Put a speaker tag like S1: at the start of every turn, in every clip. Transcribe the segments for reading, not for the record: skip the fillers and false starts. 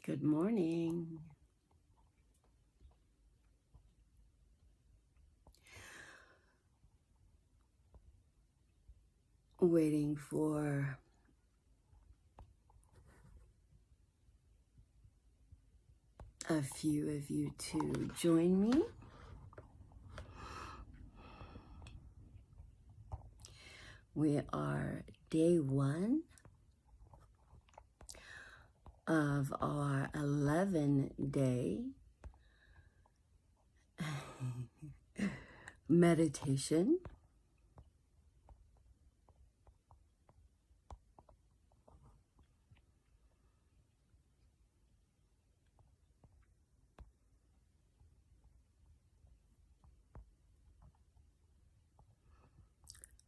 S1: Good morning. Waiting for a few of you to join me. We are day 1 of our 11-day meditation.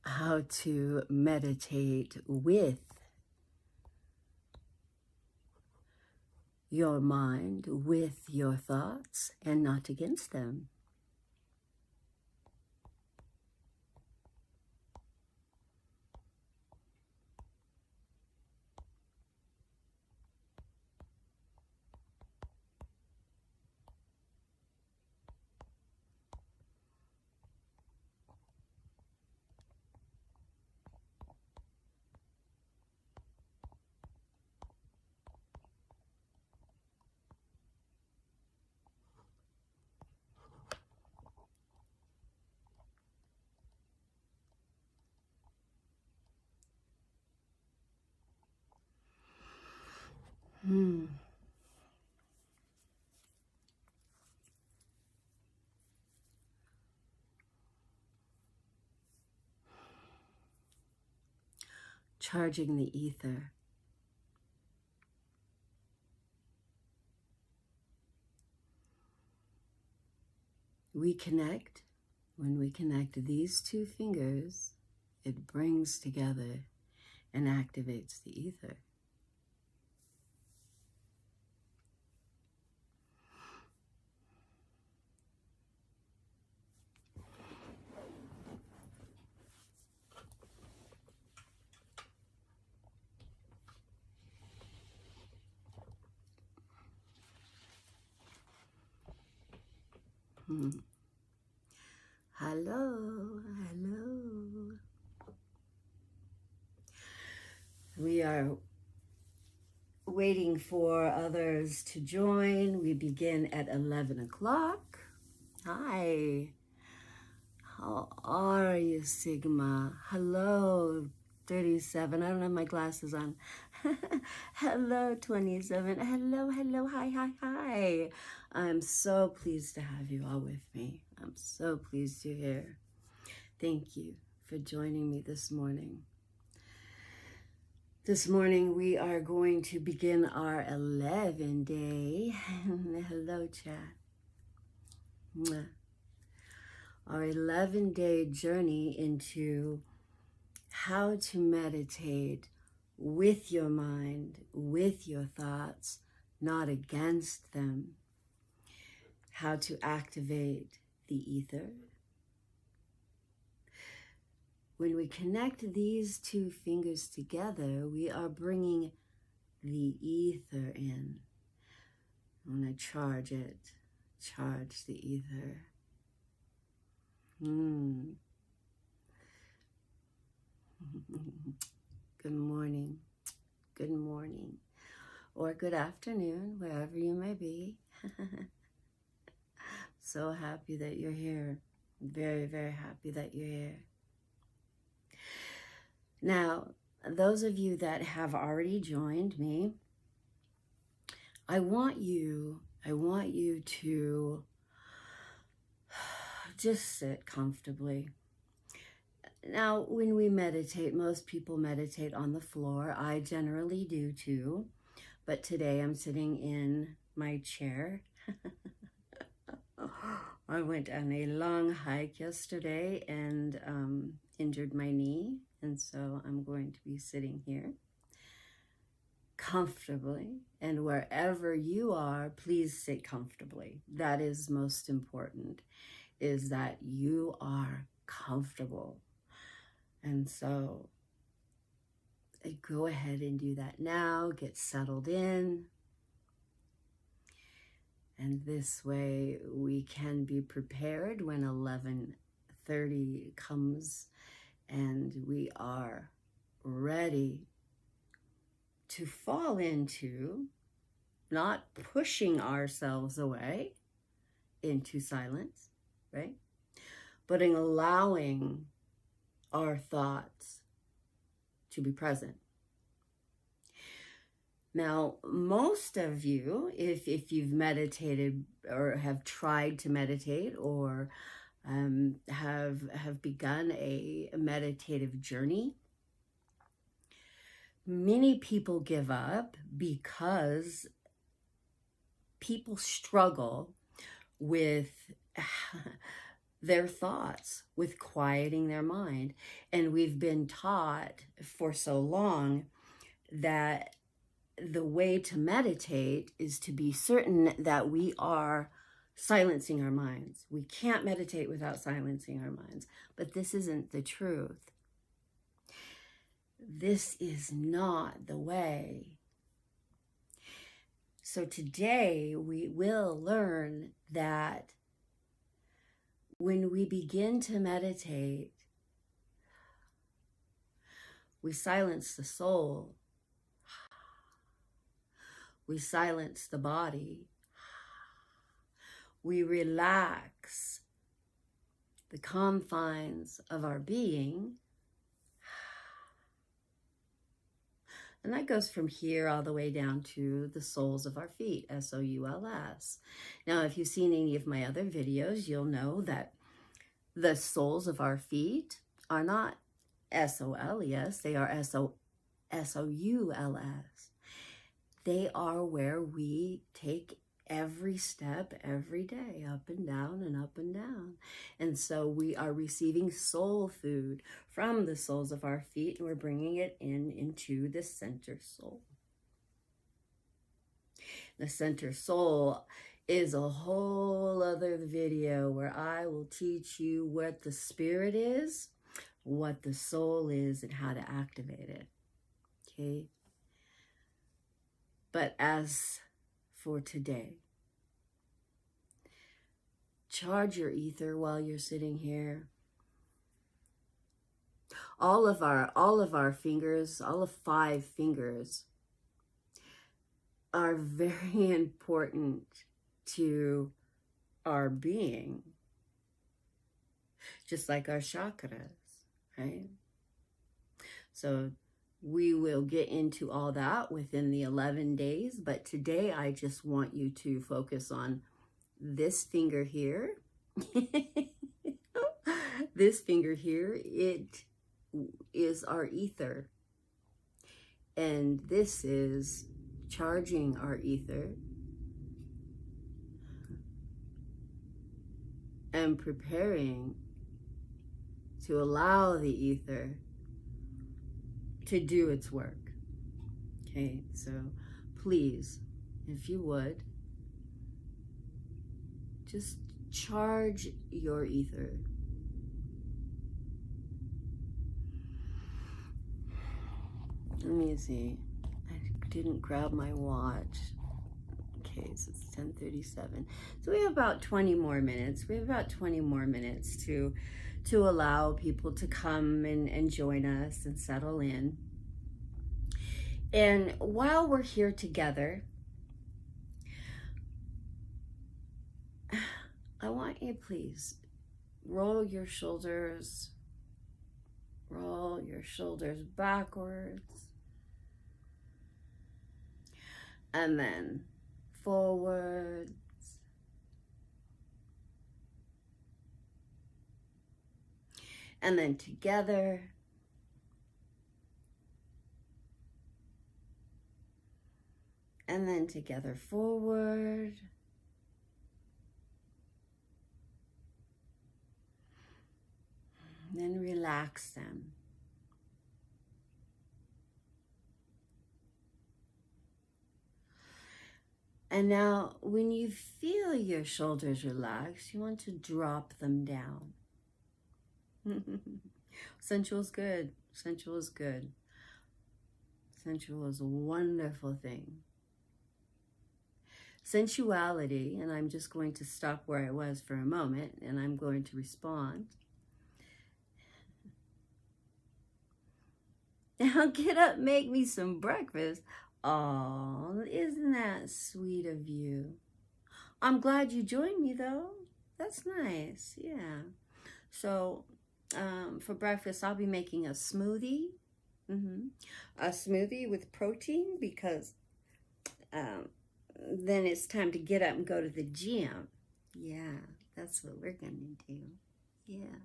S1: How to meditate with your mind, with your thoughts, and not against them. Charging the ether. We connect. When we connect these two fingers, it brings together and activates the ether. Hello, hello. We are waiting for others to join. We begin at 11 o'clock. Hi, how are you, Sigma? Hello, 37. I don't have my glasses on. Hello, 27. Hello, hello, hi, hi, hi. I'm so pleased to have you all with me. I'm so pleased you're here. Thank you for joining me this morning. This morning we are going to begin our 11-day, hello chat, our 11-day journey into how to meditate with your mind, with your thoughts, not against them, how to activate the ether. When we connect these two fingers together, we are bringing the ether in. I'm going to charge it, charge the ether. Good morning, or good afternoon, wherever you may be. So happy that you're here. Very, very happy that you're here. Now, those of you that have already joined me, I want you to just sit comfortably. Now, when we meditate, most people meditate on the floor. I generally do too, but today I'm sitting in my chair. I went on a long hike yesterday and injured my knee, and so I'm going to be sitting here comfortably. And wherever you are, please sit comfortably. That is most important, is that you are comfortable. And so go ahead and do that now. Get settled in. And this way we can be prepared when 11:30 comes and we are ready to fall into not pushing ourselves away into silence, right? But in allowing our thoughts to be present. Now, most of you, if you've meditated or have tried to meditate or have begun a meditative journey, many people give up because people struggle with their thoughts, with quieting their mind. And we've been taught for so long that the way to meditate is to be certain that we are silencing our minds. We can't meditate without silencing our minds. But this isn't the truth. This is not the way. So today we will learn that when we begin to meditate, we silence the soul. We silence the body. We relax the confines of our being. And that goes from here all the way down to the soles of our feet, S-O-U-L-S. Now, if you've seen any of my other videos, you'll know that the soles of our feet are not S-O-L-E-S, they are S-O-U-L-S. They are where we take every step every day, up and down and up and down. And so we are receiving soul food from the soles of our feet, and we're bringing it into the center soul. The center soul is a whole other video where I will teach you what the spirit is, what the soul is, and how to activate it. Okay? But as for today, charge your ether while you're sitting here. All of our fingers, all of 5 fingers, are very important to our being, just like our chakras, right? So we will get into all that within the 11 days, but today I just want you to focus on this finger here. This finger here, it is our ether. And this is charging our ether and preparing to allow the ether to do its work. Okay, so please, if you would, just charge your ether. Let me see. I didn't grab my watch. Okay, so it's 10:37. So we have about 20 more minutes. We have about 20 more minutes to allow people to come and join us and settle in. And while we're here together, I want you, please, roll your shoulders backwards, and then forwards, and then together, and then together forward, then relax them. And now, when you feel your shoulders relax, you want to drop them down. Sensual is good. Sensual is good. Sensual is a wonderful thing. sensuality, and I'm just going to stop where I was for a moment, and I'm going to respond. Now get up, make me some breakfast. Oh, isn't that sweet of you? I'm glad you joined me, though. That's nice, yeah. So for breakfast, I'll be making a smoothie. A smoothie with protein, because then it's time to get up and go to the gym. Yeah, that's what we're going to do. Yeah.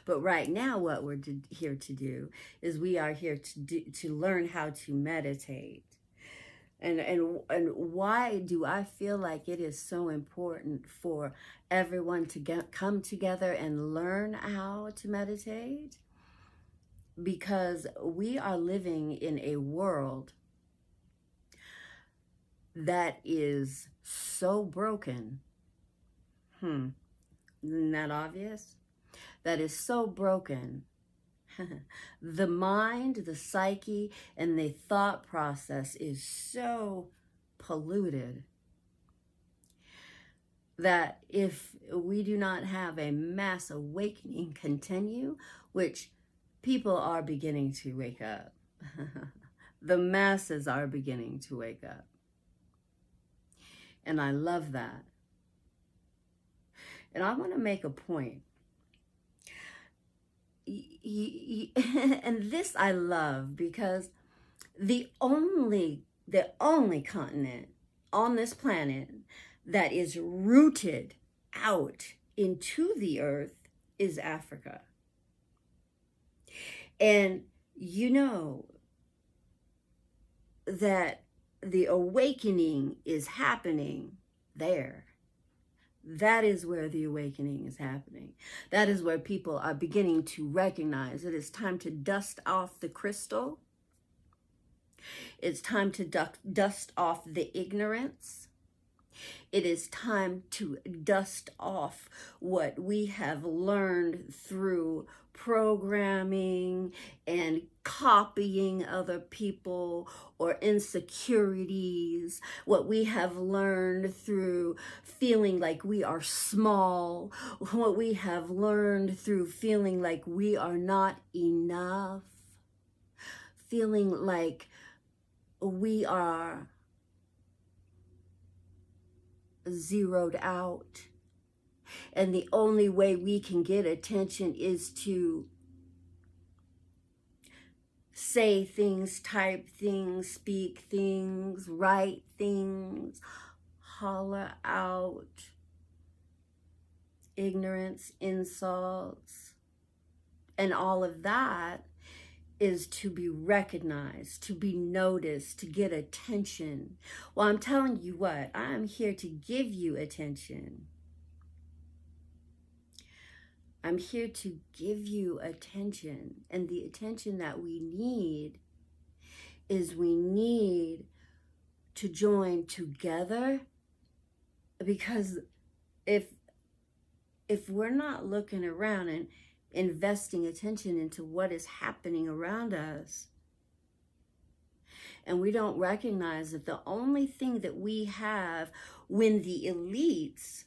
S1: But right now, what we're here to do is we are here to learn how to meditate. And why do I feel like it is so important for everyone to come together and learn how to meditate? Because we are living in a world that is so broken. Isn't that obvious? That is so broken. The mind, the psyche, and the thought process is so polluted that if we do not have a mass awakening continue, which people are beginning to wake up. The masses are beginning to wake up. And I love that. And I want to make a point. And this I love, because the only continent on this planet that is rooted out into the earth is Africa. And you know that the awakening is happening there. That is where the awakening is happening. That is where people are beginning to recognize it is time to dust off the crystal. It's time to dust off the ignorance. It is time to dust off what we have learned through programming and copying other people, or insecurities, what we have learned through feeling like we are small, what we have learned through feeling like we are not enough, feeling like we are zeroed out. And the only way we can get attention is to say things, type things, speak things, write things, holler out ignorance, insults, and all of that is to be recognized, to be noticed, to get attention. Well, I'm telling you what, I'm here to give you attention. I'm here to give you attention. And the attention that we need is we need to join together, because if we're not looking around and investing attention into what is happening around us, and we don't recognize that the only thing that we have when the elites,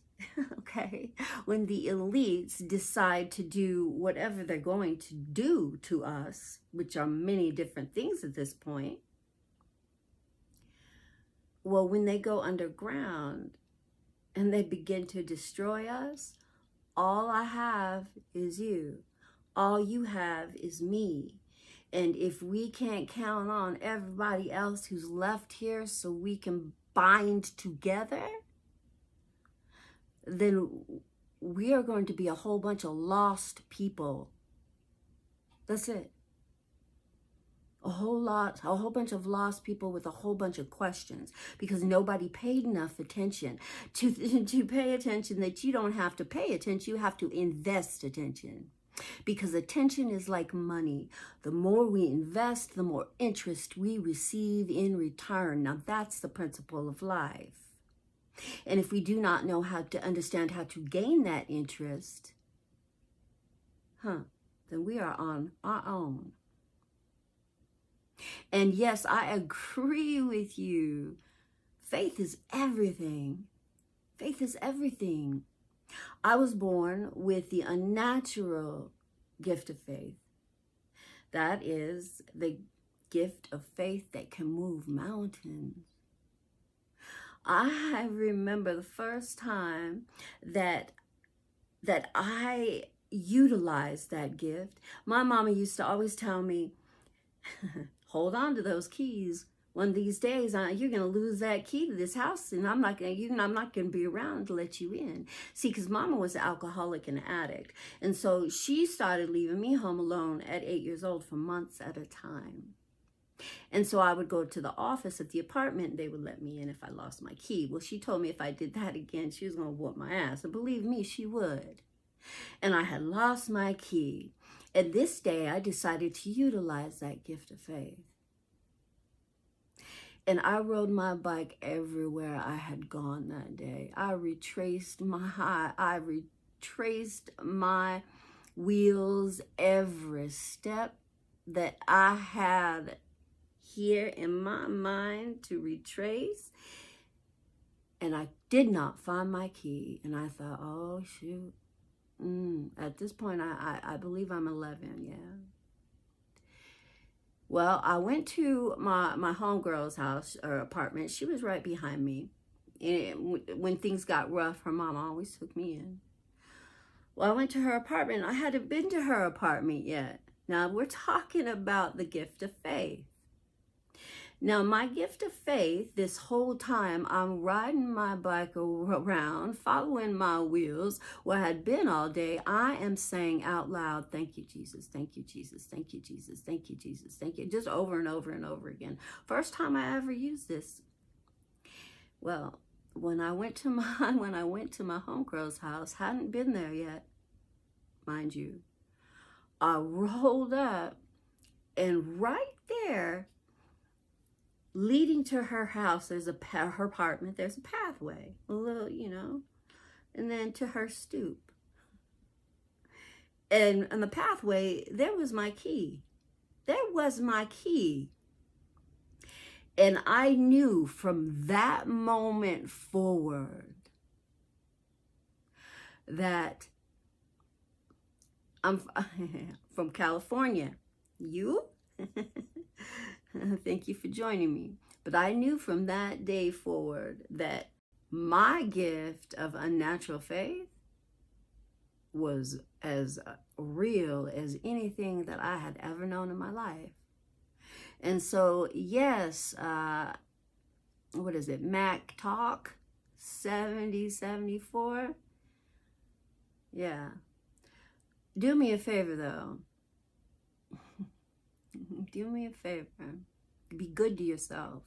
S1: okay, when the elites decide to do whatever they're going to do to us, which are many different things at this point, well, when they go underground and they begin to destroy us, all I have is you. All you have is me. And if we can't count on everybody else who's left here so we can bind together, then we are going to be a whole bunch of lost people. That's it. A whole bunch of lost people with a whole bunch of questions, because nobody paid enough attention to pay attention that you don't have to pay attention. You have to invest attention, because attention is like money. The more we invest, the more interest we receive in return. Now that's the principle of life. And if we do not know how to understand how to gain that interest, then we are on our own. And yes, I agree with you, Faith is everything. Faith is everything. I was born with the unnatural gift of faith. That is the gift of faith that can move mountains. I remember the first time that I utilized that gift. My mama used to always tell me, hold on to those keys. One of these days, you're going to lose that key to this house, and I'm not going to be around to let you in. See, because Mama was an alcoholic and an addict, and so she started leaving me home alone at 8 years old for months at a time. And so I would go to the office at the apartment, and they would let me in if I lost my key. Well, she told me if I did that again, she was going to whoop my ass, and believe me, she would. And I had lost my key, and this day I decided to utilize that gift of faith. And I rode my bike everywhere I had gone that day. I retraced my wheels every step that I had here in my mind to retrace. And I did not find my key. And I thought, oh, shoot. At this point, I believe I'm 11, yeah. Well, I went to my homegirl's house or apartment. She was right behind me. And when things got rough, her mom always took me in. Well, I went to her apartment. I hadn't been to her apartment yet. Now, we're talking about the gift of faith. Now, my gift of faith, this whole time, I'm riding my bike around, following my wheels, where I had been all day. I am saying out loud, thank you, Jesus, thank you, Jesus, thank you, Jesus, thank you, Jesus, thank you, just over and over and over again. First time I ever used this. Well, when I went to my homegirl's house, hadn't been there yet, mind you. I rolled up, and right there, leading to her house, there's her apartment, there's a pathway, a little, and then to her stoop. And on the pathway, there was my key. There was my key. And I knew from that moment forward that I'm from California. You? Thank you for joining me. But I knew from that day forward that my gift of unnatural faith was as real as anything that I had ever known in my life. And so, yes, what is it? Mac Talk 7074. Yeah. Do me a favor, though. Do me a favor. Be good to yourself.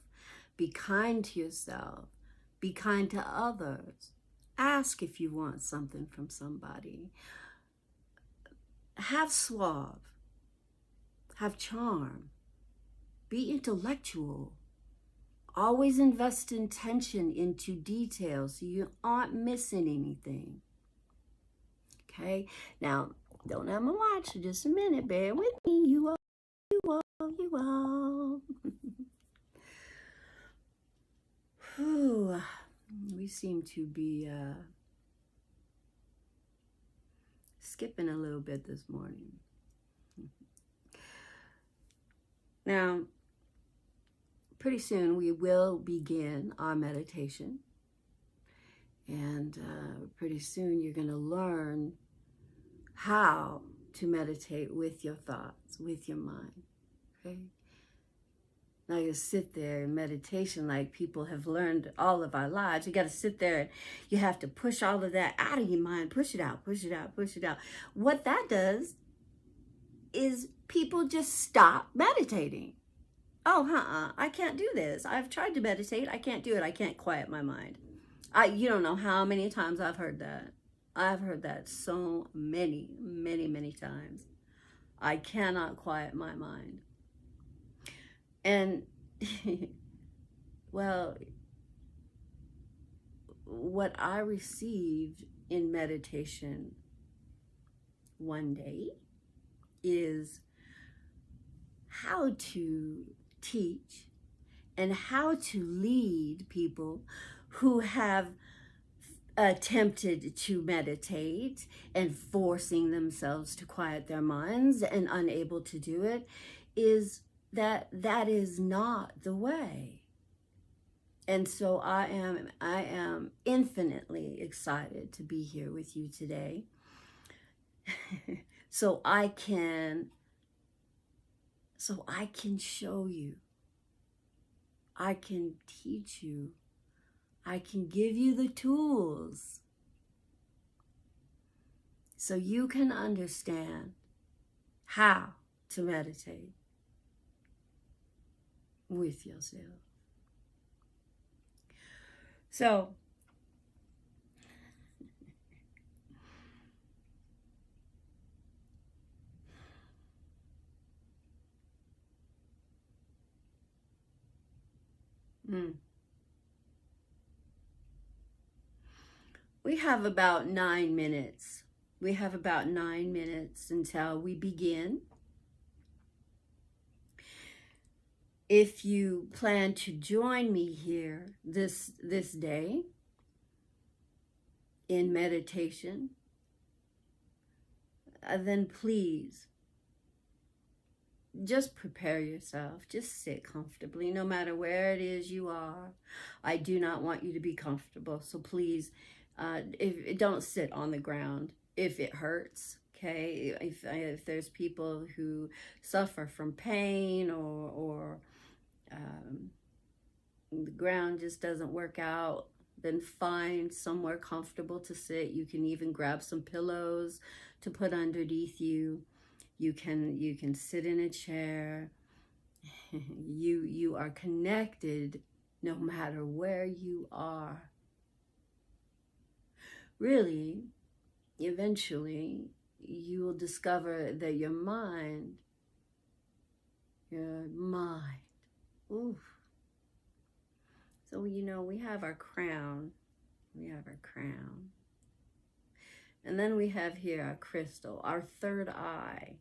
S1: Be kind to yourself. Be kind to others. Ask if you want something from somebody. Have suave. Have charm. Be intellectual. Always invest intention into details so you aren't missing anything. Okay? Now, don't have my watch for just a minute. Bear with me. You all. Whew. We seem to be skipping a little bit this morning. Now, pretty soon we will begin our meditation. And pretty soon you're going to learn how to meditate with your thoughts, with your mind. Okay? Now you sit there in meditation like people have learned all of our lives. You got to sit there and you have to push all of that out of your mind. Push it out, push it out, push it out. What that does is people just stop meditating. Oh, I can't do this. I've tried to meditate. I can't do it. I can't quiet my mind. You don't know how many times I've heard that. I've heard that so many, many, many times. I cannot quiet my mind. And, well, what I received in meditation one day is how to teach and how to lead people who have attempted to meditate and forcing themselves to quiet their minds and unable to do it, is that is not the way. And so I am infinitely excited to be here with you today. so I can show you, I can teach you, I can give you the tools so you can understand how to meditate with yourself. So, we have about 9 minutes. We have about 9 minutes until we begin. If you plan to join me here this day in meditation, then please just prepare yourself. Just sit comfortably, no matter where it is you are. I do not want you to be comfortable, so please don't sit on the ground if it hurts. Okay, if there's people who suffer from pain or the ground just doesn't work out, then find somewhere comfortable to sit. You can even grab some pillows to put underneath you. You can sit in a chair. You are connected no matter where you are. Really, eventually, you will discover that your mind, oof. So, we have our crown. And then we have here our crystal, our third eye.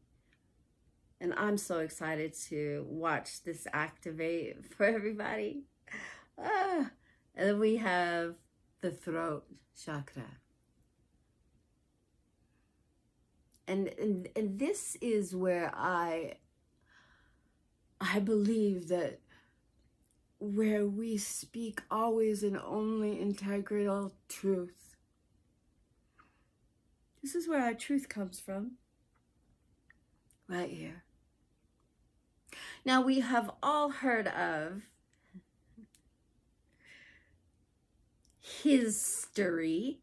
S1: And I'm so excited to watch this activate for everybody. And then we have the throat chakra. And this is where I believe that where we speak always and only integral truth. This is where our truth comes from. Right here. Now, we have all heard of his story.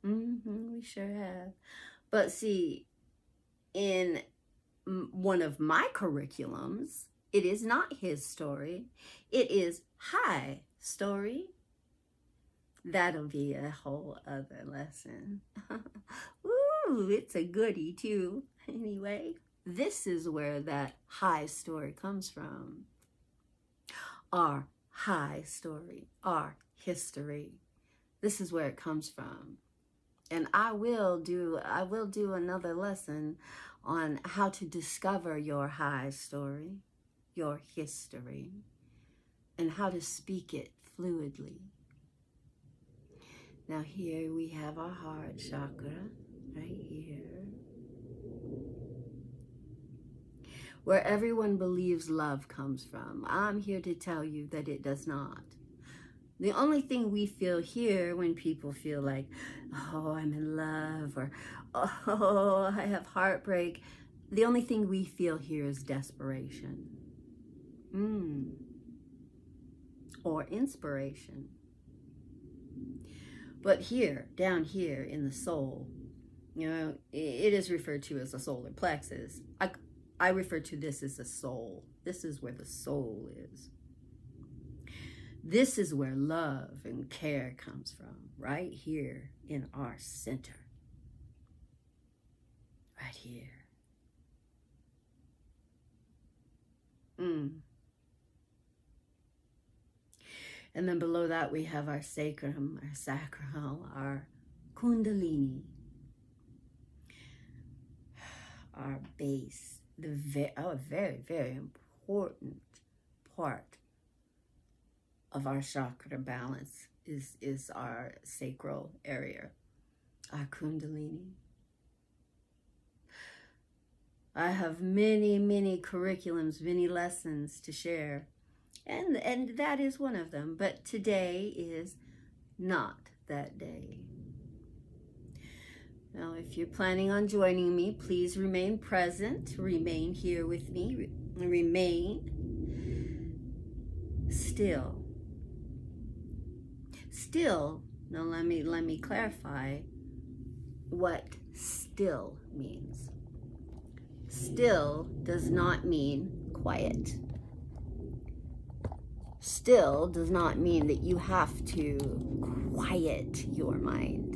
S1: We sure have. But see, in one of my curriculums, it is not his story. It is high story. That'll be a whole other lesson. Ooh, it's a goodie too. Anyway, this is where that high story comes from. Our high story, our history. This is where it comes from. And I will do another lesson on how to discover your high story, your history, and how to speak it fluidly. Now here we have our heart chakra, right here, where everyone believes love comes from. I'm here to tell you that it does not. The only thing we feel here when people feel like, oh, I'm in love, or oh, I have heartbreak, the only thing we feel here is desperation. Or inspiration. But here, down here in the soul, it is referred to as the solar plexus. I refer to this as the soul. This is where the soul is. This is where love and care comes from, right here in our center. Right here. And then below that we have our sacrum, our sacral, our kundalini, our base, very, very important part of our chakra balance is our sacral area, our kundalini. I have many, many curriculums, many lessons to share, and that is one of them. But today is not that day. Now, if you're planning on joining me, please remain present, remain here with me, remain still. Still, now let me clarify what still means. Still does not mean quiet. Still does not mean that you have to quiet your mind.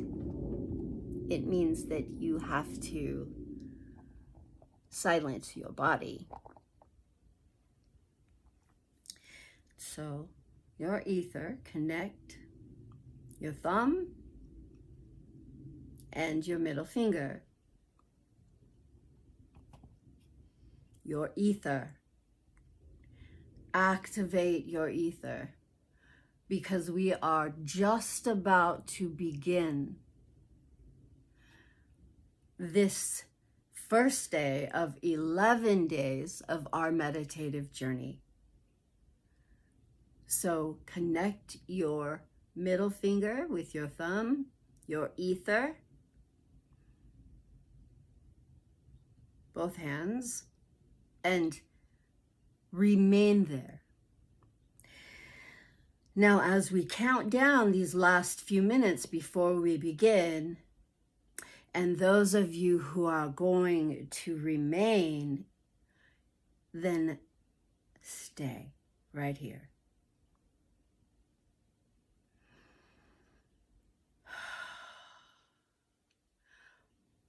S1: It means that you have to silence your body. So your ether, connect your thumb and your middle finger. Your ether. Activate your ether, because we are just about to begin this first day of 11 days of our meditative journey. So connect your middle finger with your thumb, your ether, both hands, and remain there. Now, as we count down these last few minutes before we begin, and those of you who are going to remain, then stay right here.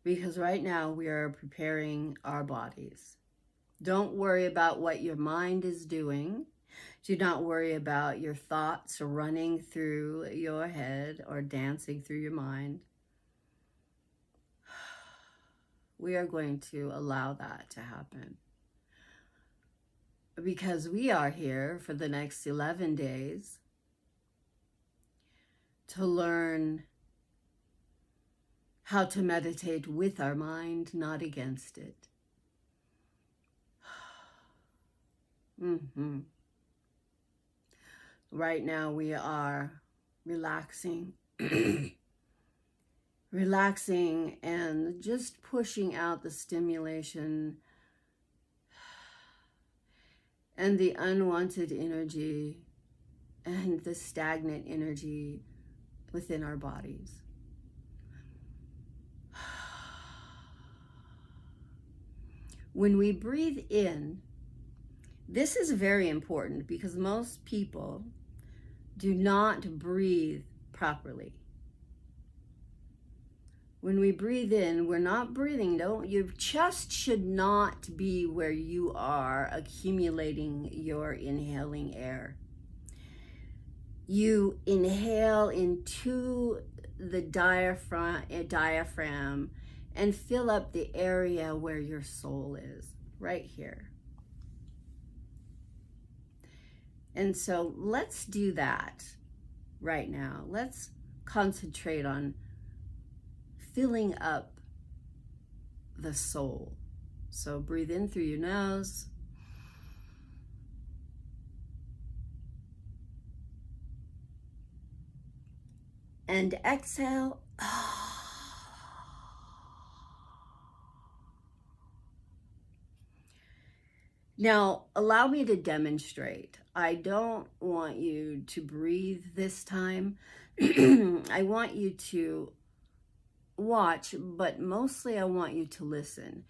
S1: Because right now we are preparing our bodies. Don't worry about what your mind is doing. Do not worry about your thoughts running through your head or dancing through your mind. We are going to allow that to happen. Because we are here for the next 11 days to learn how to meditate with our mind, not against it. Right now we are relaxing, relaxing and just pushing out the stimulation and the unwanted energy and the stagnant energy within our bodies. When we breathe in, this is very important because most people do not breathe properly. When we breathe in, we're not breathing. Your chest should not be where you are accumulating your inhaling air. You inhale into the diaphragm and fill up the area where your soul is, right here. And so let's do that right now. Let's concentrate on filling up the soul. So breathe in through your nose. And exhale. Now, allow me to demonstrate. I don't want you to breathe this time. I want you to watch, but mostly I want you to listen.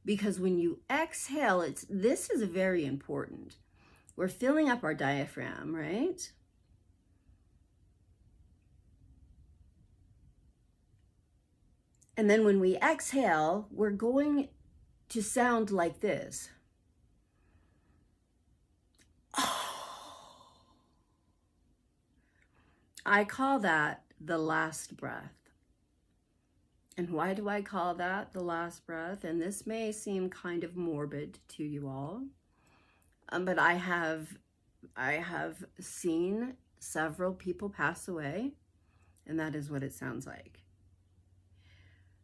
S1: Because when you exhale, this is very important. We're filling up our diaphragm, right? And then when we exhale, we're going to sound like this. I call that the last breath. And why do I call that the last breath? And this may seem kind of morbid to you all, but I have I have seen several people pass away, and that is what it sounds like.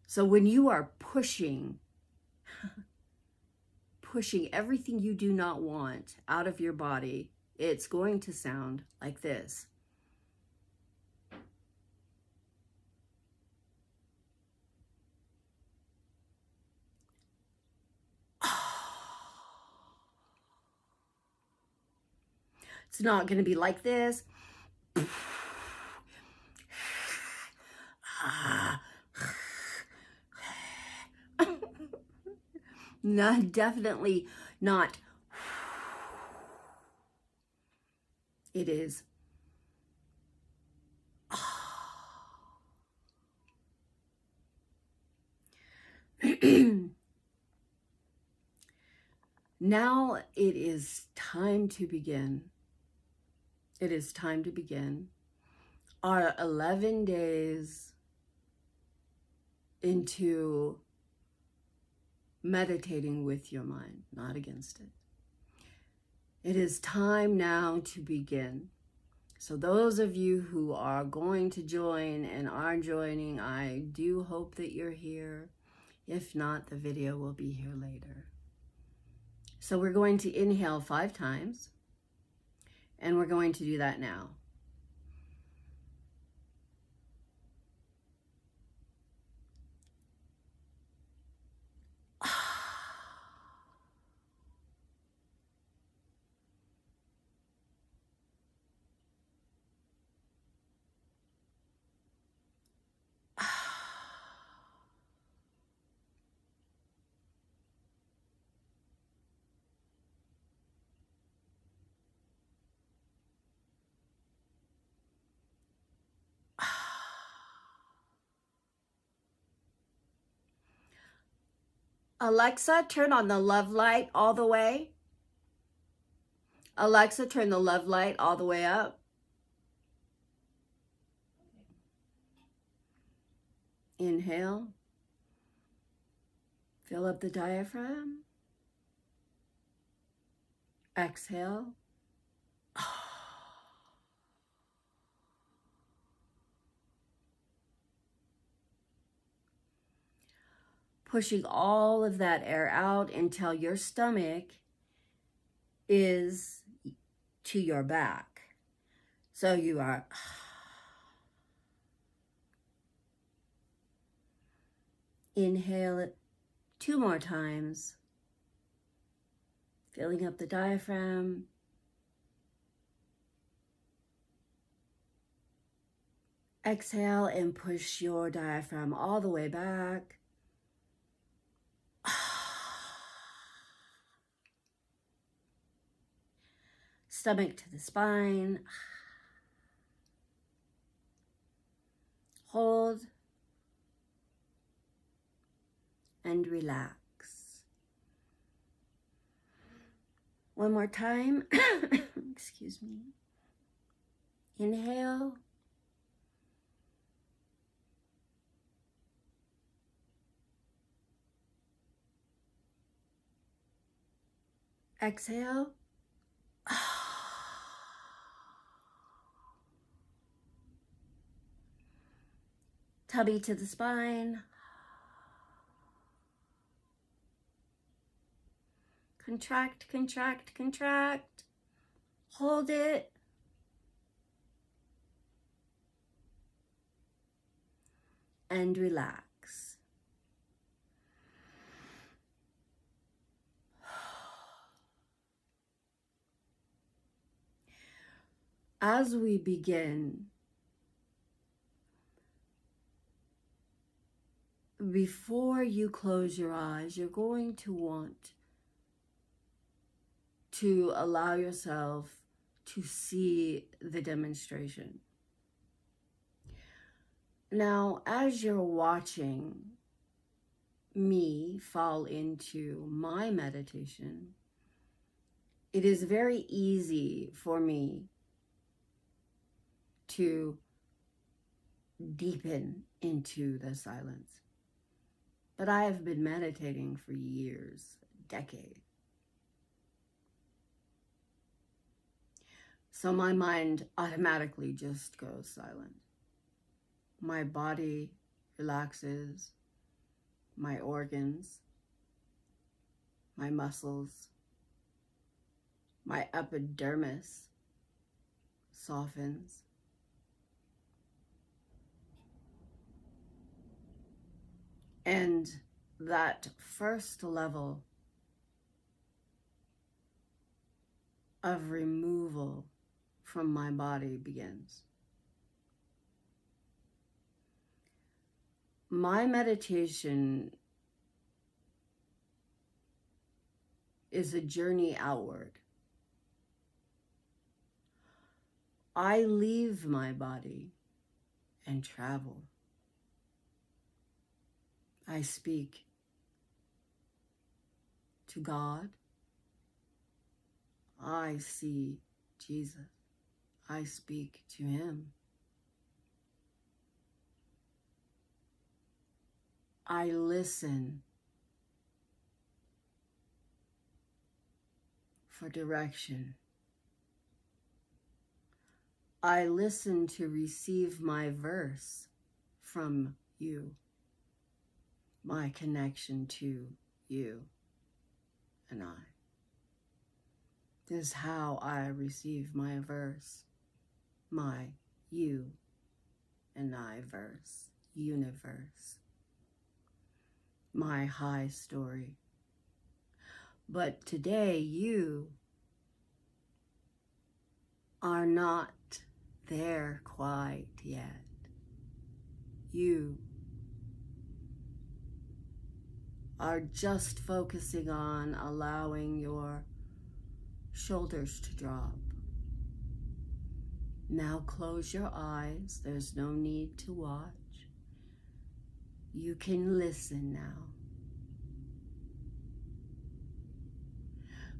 S1: So when you are pushing everything you do not want out of your body, it's going to sound like this. It's not going to be like this. No, definitely not. It is. Now it is time to begin. It is time to begin our 11 days into meditating with your mind, not against it. It is time now to begin. So those of you who are going to join and are joining, I do hope that you're here. If not, the video will be here later. So we're going to inhale 5 times, and we're going to do that now. Alexa, turn on the love light all the way. Alexa, turn the love light all the way up. Inhale. Fill up the diaphragm. Exhale. Pushing all of that air out until your stomach is to your back. So you are inhale it 2 more times, filling up the diaphragm. Exhale and push your diaphragm all the way back. Stomach to the spine. Hold and relax. One more time. Excuse me. Inhale. Exhale. Tummy to the spine. Contract, contract, contract. Hold it. And relax. As we begin, before you close your eyes, you're going to want to allow yourself to see the demonstration. Now, as you're watching me fall into my meditation, it is very easy for me to deepen into the silence. But I have been meditating for years, decades. So my mind automatically just goes silent. My body relaxes, my organs, my muscles, my epidermis softens. And that first level of removal from my body begins. My meditation is a journey outward. I leave my body and travel. I speak to God. I see Jesus. I speak to him. I listen for direction. I listen to receive my verse from you, my connection to you and I. This is how I receive my verse, my you and I verse, universe, my high story. But today you are not there quite yet. You are just focusing on allowing your shoulders to drop. Now close your eyes. There's no need to watch. You can listen now.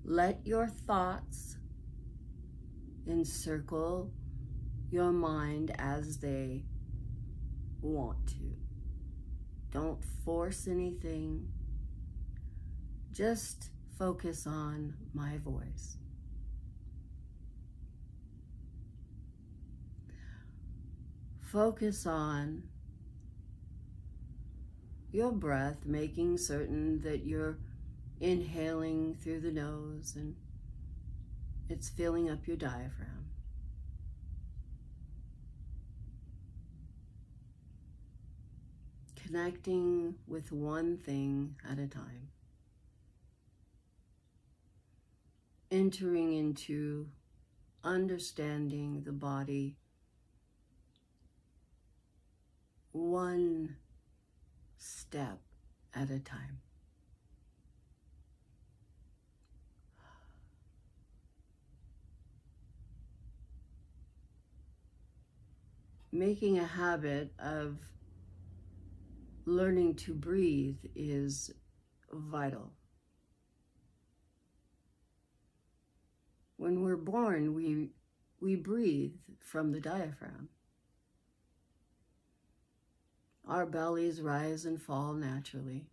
S1: Let your thoughts encircle your mind as they want to. Don't force anything. Just focus on my voice. Focus on your breath, making certain that you're inhaling through the nose and it's filling up your diaphragm. Connecting with one thing at a time. Entering into understanding the body one step at a time. Making a habit of learning to breathe is vital. When we're born, we breathe from the diaphragm. Our bellies rise and fall naturally.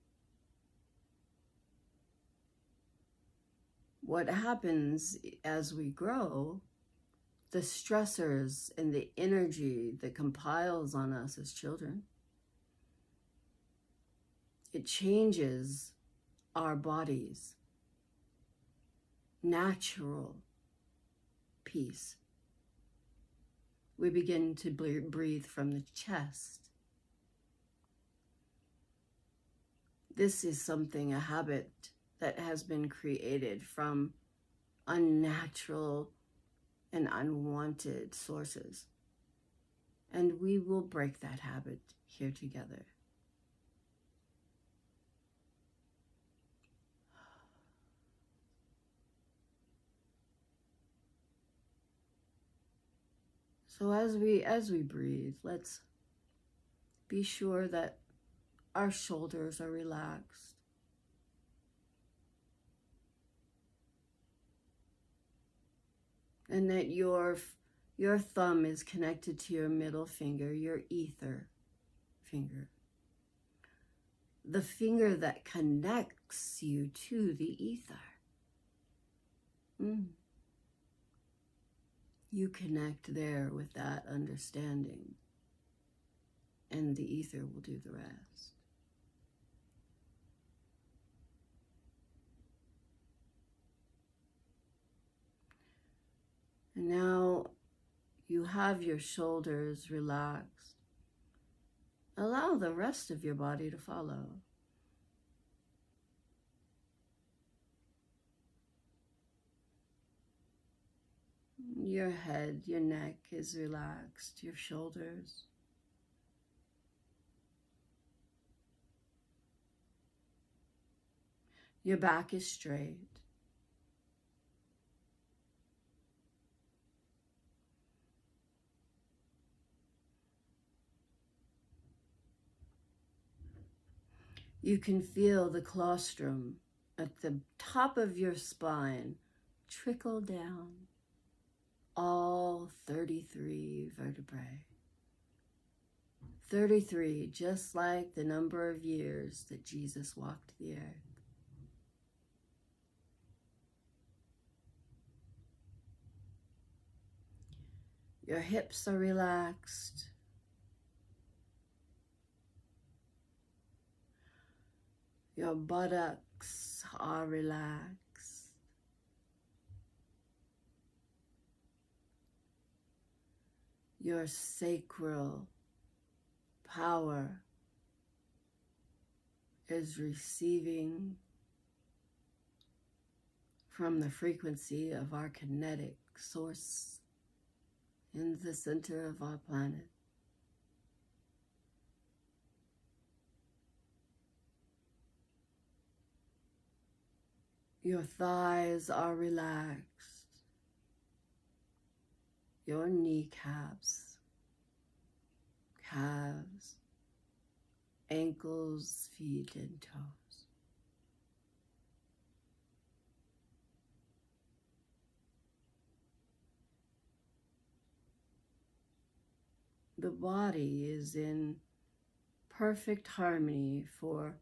S1: What happens as we grow, the stressors and the energy that compiles on us as children, it changes our bodies' natural peace. We begin to breathe from the chest. This is something, a habit that has been created from unnatural and unwanted sources. And we will break that habit here together. So as we breathe, let's be sure that our shoulders are relaxed. And that your thumb is connected to your middle finger, your ether finger. The finger that connects you to the ether. you connect there with that understanding, and the ether will do the rest. And now you have your shoulders relaxed. Allow the rest of your body to follow. Your head, your neck is relaxed, your shoulders. Your back is straight. You can feel the colostrum at the top of your spine trickle down all 33 vertebrae. 33, just like the number of years that Jesus walked the earth. Your hips are relaxed. Your buttocks are relaxed. Your sacral power is receiving from the frequency of our kinetic source in the center of our planet. Your thighs are relaxed. Your kneecaps, calves, ankles, feet, and toes. The body is in perfect harmony for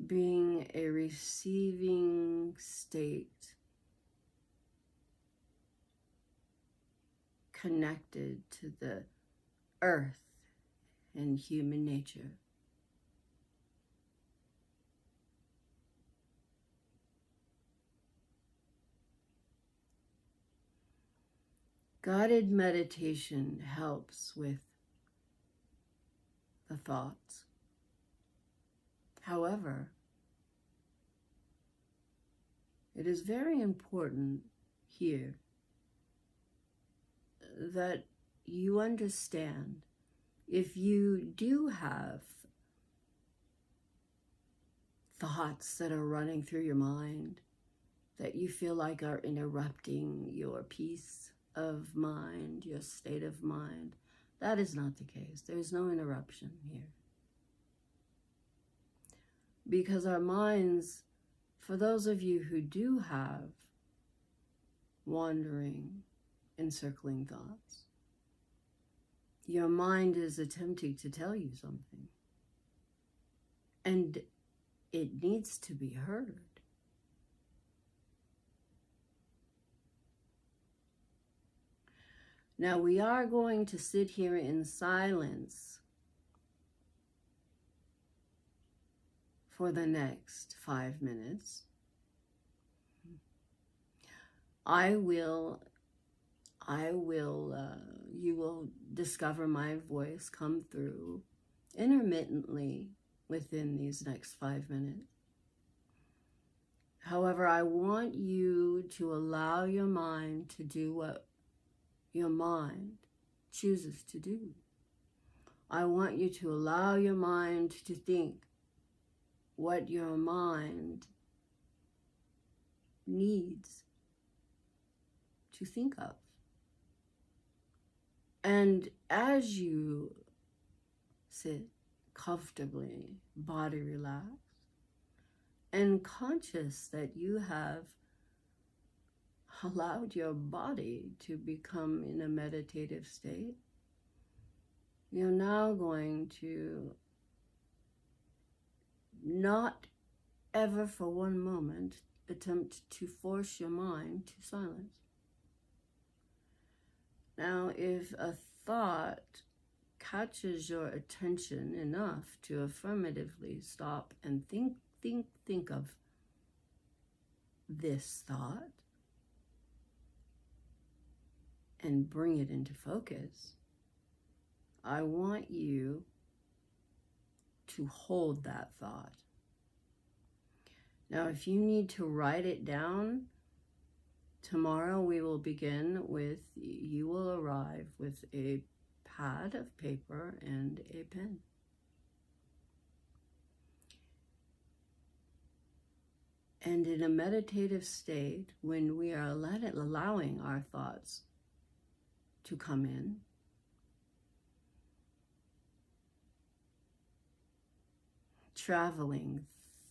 S1: being a receiving state, connected to the earth and human nature. Guided meditation helps with the thoughts. However, it is very important here that you understand if you do have thoughts that are running through your mind that you feel like are interrupting your peace of mind, your state of mind, that is not the case. There's no interruption here. Because our minds, for those of you who do have wandering, encircling thoughts, your mind is attempting to tell you something. And it needs to be heard. Now we are going to sit here in silence for the next 5 minutes. You will discover my voice come through intermittently within these next 5 minutes. However, I want you to allow your mind to do what your mind chooses to do. I want you to allow your mind to think what your mind needs to think of. And as you sit comfortably, body relaxed, and conscious that you have allowed your body to become in a meditative state, you're now going to not ever for one moment attempt to force your mind to silence. Now, if a thought catches your attention enough to affirmatively stop and think of this thought and bring it into focus, I want you to hold that thought. Now, if you need to write it down, tomorrow we will begin with, you will arrive with a pad of paper and a pen. And in a meditative state, when we are allowing our thoughts to come in,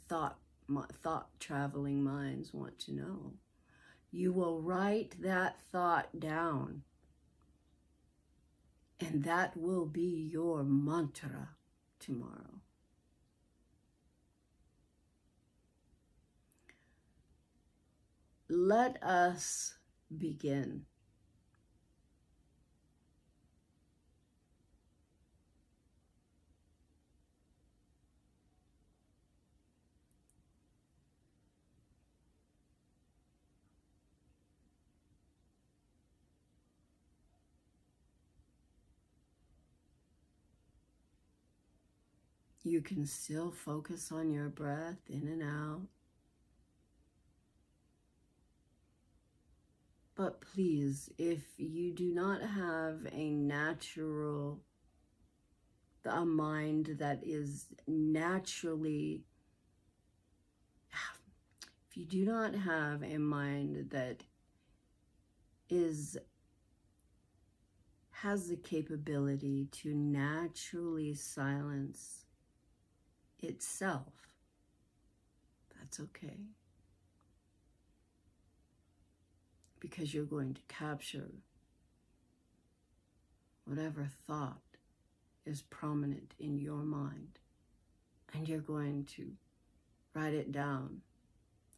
S1: thought traveling minds want to know, you will write that thought down, and that will be your mantra tomorrow. Let us begin. You can still focus on your breath in and out. But please, if you do not have a mind that is naturally, if you do not have a mind that has the capability to naturally silence itself, that's okay. Because you're going to capture whatever thought is prominent in your mind, and you're going to write it down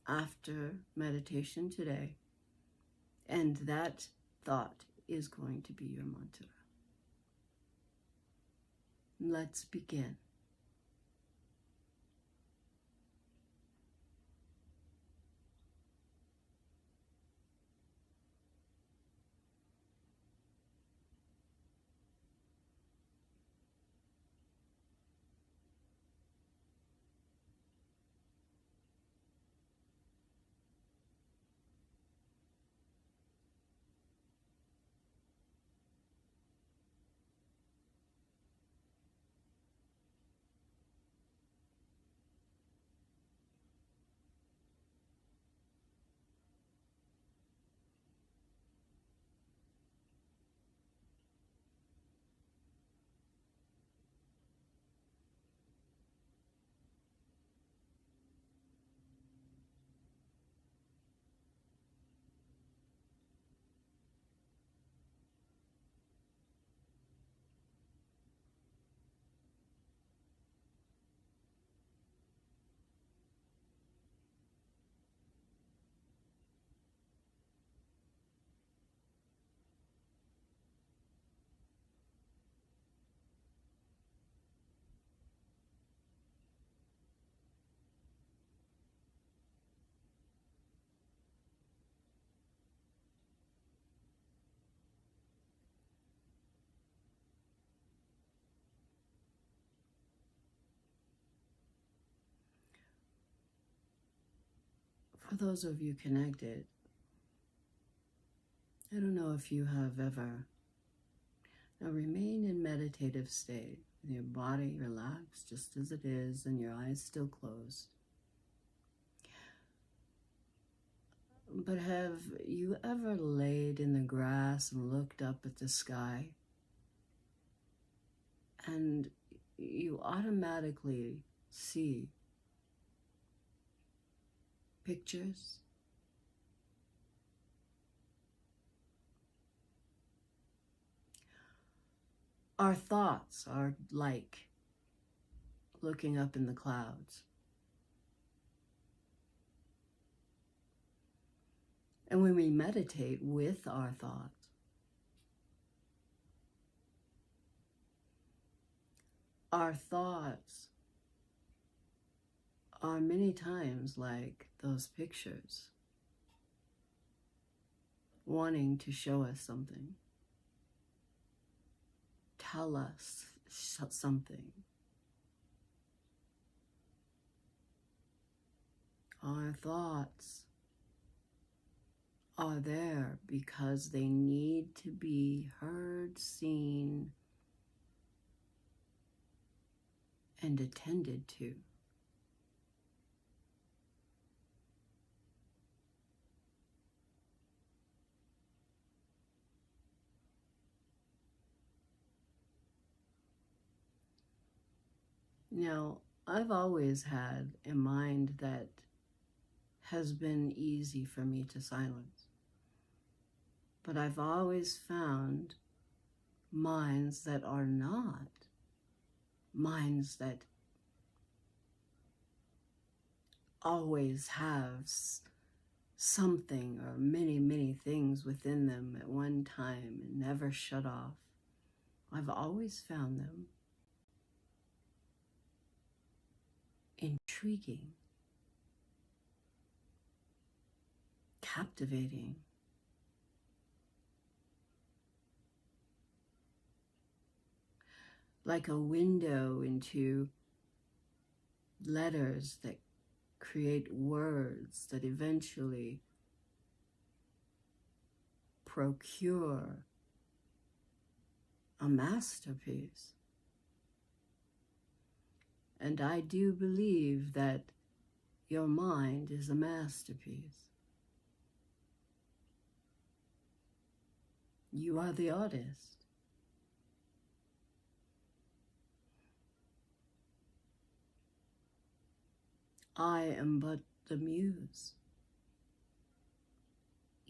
S1: after meditation today, and that thought is going to be your mantra. Let's begin. For those of you connected, I don't know if you have ever, now remain in meditative state with your body relaxed just as it is and your eyes still closed. But have you ever laid in the grass and looked up at the sky, and you automatically see pictures? Our thoughts are like looking up in the clouds. And when we meditate with our thoughts, Our thoughts are many times like those pictures, wanting to show us something, tell us something. Our thoughts are there because they need to be heard, seen, and attended to. Now, I've always had a mind that has been easy for me to silence, but I've always found minds that are not, minds that always have something or many, many things within them at one time and never shut off. I've always found them intriguing, captivating, like a window into letters that create words that eventually procure a masterpiece. And I do believe that your mind is a masterpiece. You are the artist. I am but the muse.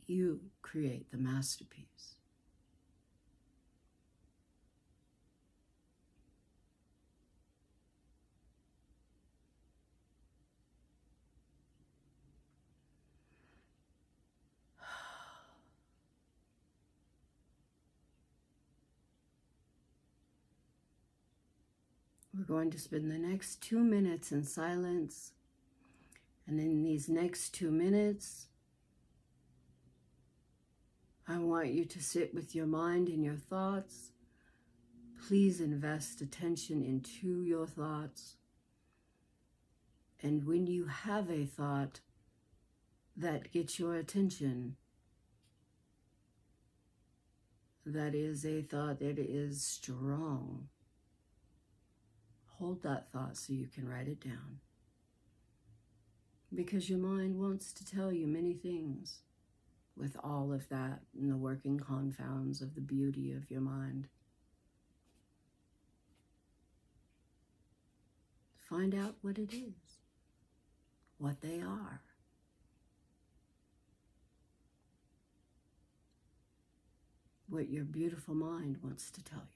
S1: You create the masterpiece. We're going to spend the next 2 minutes in silence. And in these next 2 minutes, I want you to sit with your mind and your thoughts. Please invest attention into your thoughts. And when you have a thought that gets your attention, that is a thought that is strong, hold that thought so you can write it down. Because your mind wants to tell you many things with all of that in the working confounds of the beauty of your mind. Find out what it is, what they are. What your beautiful mind wants to tell you.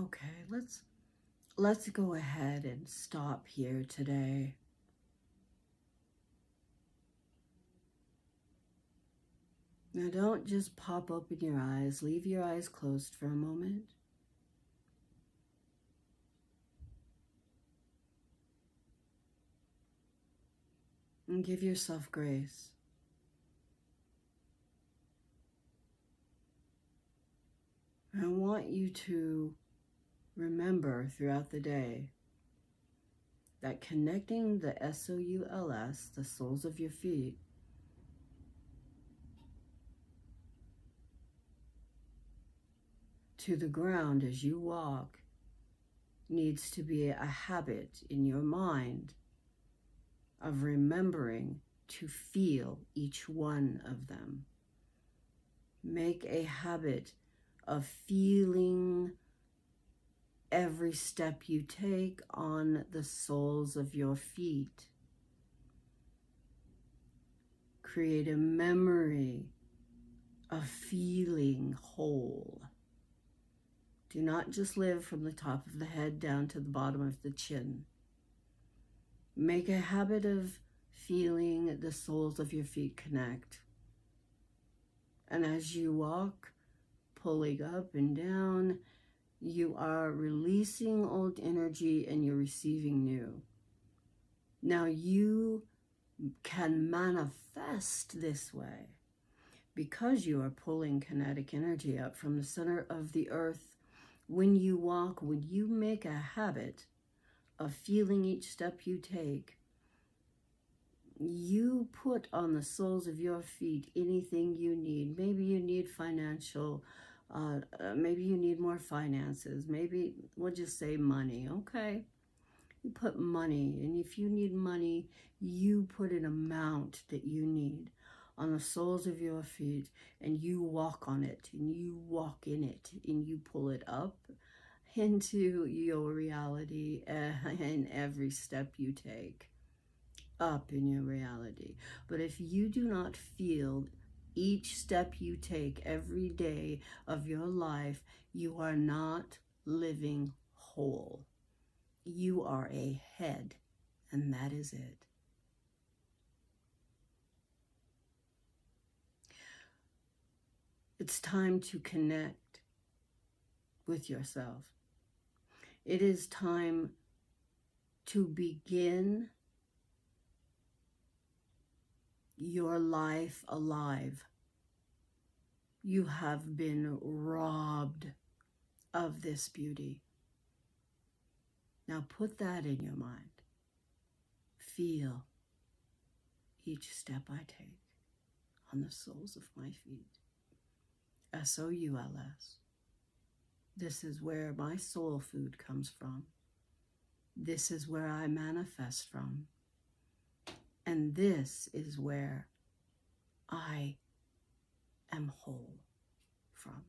S1: Okay, let's go ahead and stop here today. Now don't just pop open your eyes. Leave your eyes closed for a moment. And give yourself grace. I want you to remember throughout the day that connecting the SOULS, the soles of your feet, to the ground as you walk needs to be a habit in your mind of remembering to feel each one of them. Make a habit of feeling every step you take on the soles of your feet. Create a memory of feeling whole. Do not just live from the top of the head down to the bottom of the chin. Make a habit of feeling the soles of your feet connect. And as you walk, pulling up and down, you are releasing old energy and you're receiving new. Now you can manifest this way because you are pulling kinetic energy up from the center of the earth. When you walk, when you make a habit of feeling each step you take, you put on the soles of your feet anything you need. Maybe you need financial, maybe you need more finances. Maybe we'll just say money, okay? You put money, and if you need money, you put an amount that you need on the soles of your feet, and you walk on it, and you walk in it, and you pull it up into your reality in every step you take, up in your reality. But if you do not feel each step you take every day of your life, you are not living whole. You are a head, and that is it. It's time to connect with yourself. It is time to begin your life alive. You have been robbed of this beauty. Now put that in your mind. Feel each step I take on the soles of my feet. SOULS. This is where my soul food comes from. This is where I manifest from. And this is where I am whole from.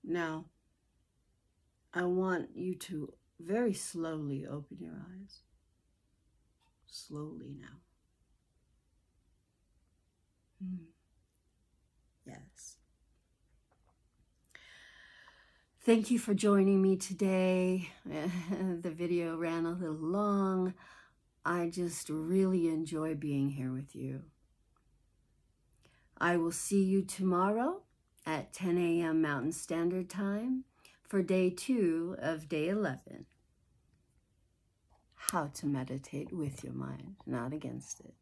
S1: Now, I want you to very slowly open your eyes. Slowly now. Yes. Thank you for joining me today. The video ran a little long. I just really enjoy being here with you. I will see you tomorrow at 10 a.m. Mountain Standard Time for day 2 of day 11. How to meditate with your mind, not against it.